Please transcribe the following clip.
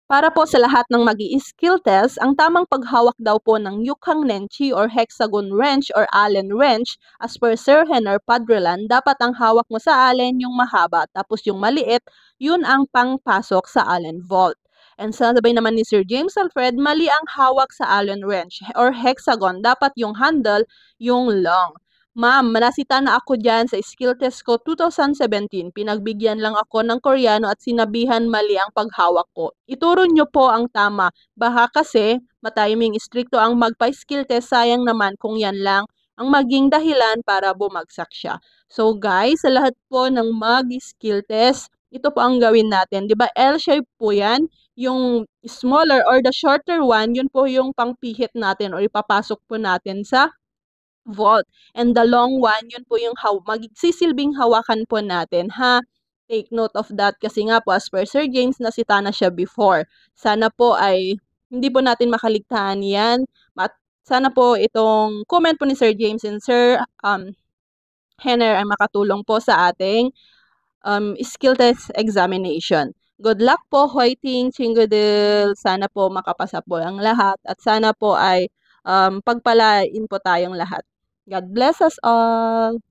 Para po sa lahat ng mag-i-skill test, ang tamang paghawak daw po ng yukhang nenchi or hexagon wrench or Allen wrench as per Sir Henner Padrelan, dapat ang hawak mo sa Allen yung mahaba, tapos yung maliit, yun ang pangpasok sa Allen vault. And sabay naman ni Sir James Alfred, mali ang hawak sa Allen wrench or hexagon, dapat yung handle yung long. Ma'am, nasita na ako dyan sa skill test ko 2017. Pinagbigyan lang ako ng Koreano at sinabihan mali ang paghawak ko. Ituro nyo po ang tama. Baka kasi matayiming istrikto ang magpa-skill test. Sayang naman kung yan lang ang maging dahilan para bumagsak siya. So guys, sa lahat po ng mag-skill test, ito po ang gawin natin. 'Di ba L-shape po yan? Yung smaller or the shorter one, yun po yung pangpihit natin or ipapasok po natin sa vault. And the long one, yun po yung magsisilbing hawakan po natin, ha? Take note of that kasi nga po as per Sir James, nasita na siya before. Sana po ay hindi po natin makaligtaan yan. At sana po itong comment po ni Sir James and Sir Henner ay makatulong po sa ating skill test examination. Good luck po, Hoiting Chingodil. Sana po makapasa po ang lahat at sana po ay pagpalain po tayong lahat. God bless us all.